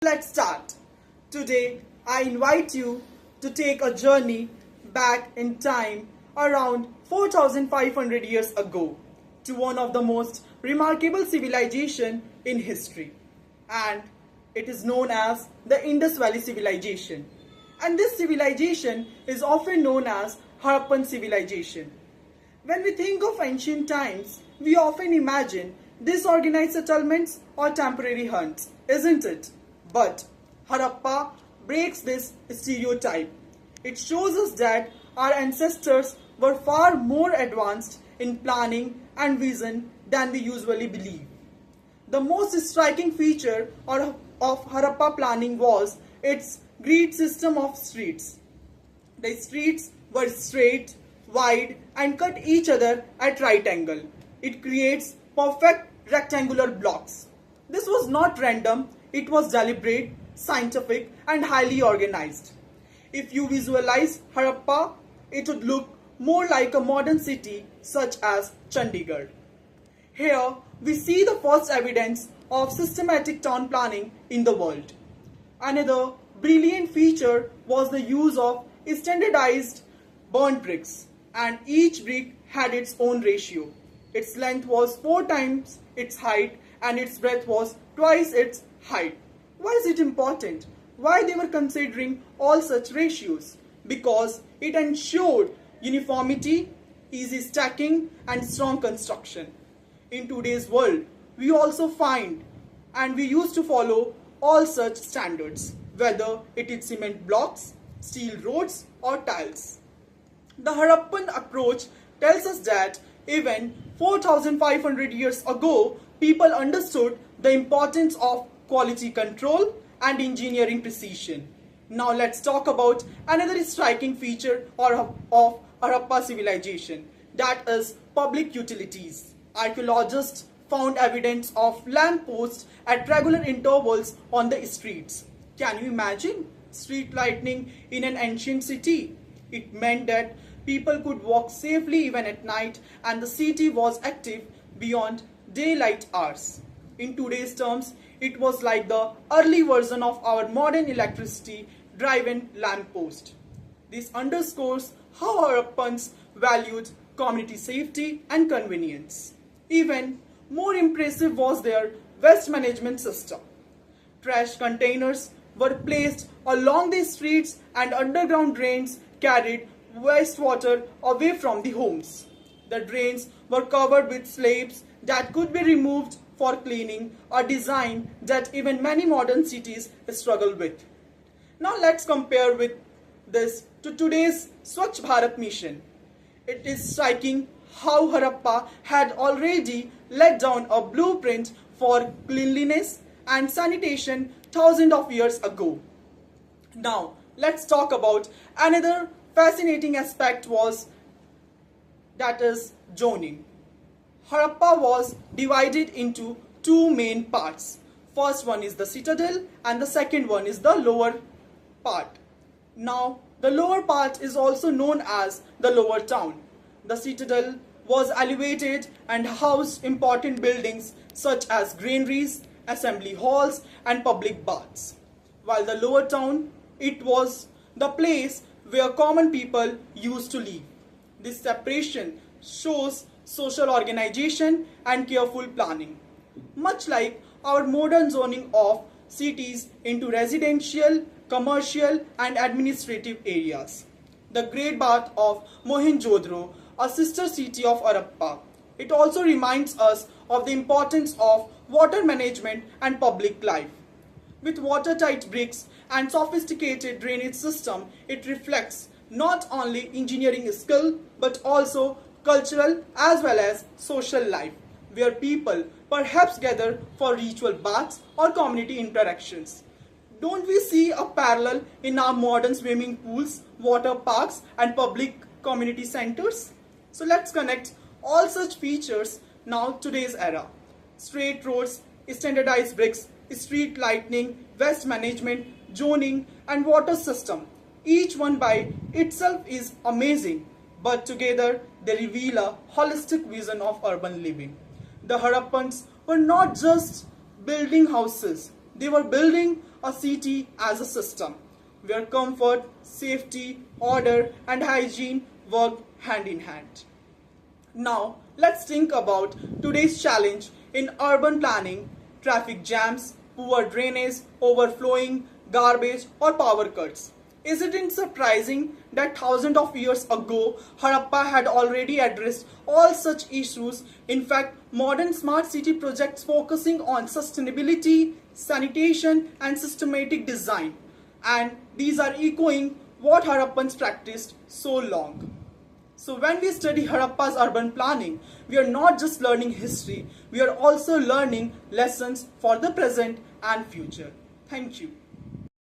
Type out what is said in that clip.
Let's start. Today, I invite you to take a journey back in time around 4,500 years ago to one of the most remarkable civilization in history. And it is known as the Indus Valley Civilization. And this civilization is often known as Harappan Civilization. When we think of ancient times, we often imagine disorganized settlements or temporary hunts, isn't it? But Harappa breaks this stereotype. It shows us that our ancestors were far more advanced in planning and vision than we usually believe. The most striking feature of Harappa planning was its grid system of streets. The streets were straight, wide, and cut each other at right angle. It creates perfect rectangular blocks. This was not random, it was deliberate, scientific, and highly organized. If you visualize Harappa, it would look more like a modern city such as Chandigarh. Here, we see the first evidence of systematic town planning in the world. Another brilliant feature was the use of standardized burnt bricks, and each brick had its own ratio. Its length was 4 times its height and its breadth was twice its height. Why is it important? Why they were considering all such ratios? Because it ensured uniformity, easy stacking, and strong construction. In today's world, we also find and we used to follow all such standards, whether it is cement blocks, steel roads, or tiles. The Harappan approach tells us that even 4,500 years ago, people understood the importance of quality control and engineering precision. Now let's talk about another striking feature of Harappa civilization, that is public utilities. Archaeologists found evidence of lamp posts at regular intervals on the streets. Can you imagine street lighting in an ancient city? It meant that people could walk safely even at night and the city was active beyond daylight hours. In today's terms, it was like the early version of our modern electricity-driven lamppost. This underscores how Harappans valued community safety and convenience. Even more impressive was their waste management system. Trash containers were placed along the streets and underground drains carried wastewater away from the homes. The drains were covered with slabs that could be removed for cleaning, a design that even many modern cities struggle with. Now let's compare with this to today's Swachh Bharat mission. It is striking how Harappa had already laid down a blueprint for cleanliness and sanitation thousands of years ago. Now let's talk about another fascinating aspect was that is zoning. Harappa was divided into two main parts. First one is the citadel and the second one is the lower part. Now the lower part is also known as the lower town. The citadel was elevated and housed important buildings such as granaries, assembly halls and public baths. While the lower town, it was the place where common people used to live. This separation shows social organization and careful planning. Much like our modern zoning of cities into residential, commercial and administrative areas. The Great Bath of Mohenjo-daro, a sister city of Harappa. It also reminds us of the importance of water management and public life. With watertight bricks and sophisticated drainage system, it reflects not only engineering skill but also cultural as well as social life, where people perhaps gather for ritual baths or community interactions. Don't we see a parallel in our modern swimming pools, water parks and public community centers? So let's connect all such features now today's era. Straight roads, standardized bricks, street lighting, waste management, zoning and water system. Each one by itself is amazing, but together they reveal a holistic vision of urban living. The Harappans were not just building houses, They were building a city as a system where comfort, safety, order, and hygiene worked hand in hand. Now, let's think about today's challenge in urban planning: traffic jams, poor drainage, overflowing, garbage, or power cuts. Isn't it surprising that thousands of years ago, Harappa had already addressed all such issues? In fact, modern smart city projects focusing on sustainability, sanitation, and systematic design. And these are echoing what Harappans practiced so long. So when we study Harappa's urban planning, we are not just learning history, we are also learning lessons for the present and future. Thank you.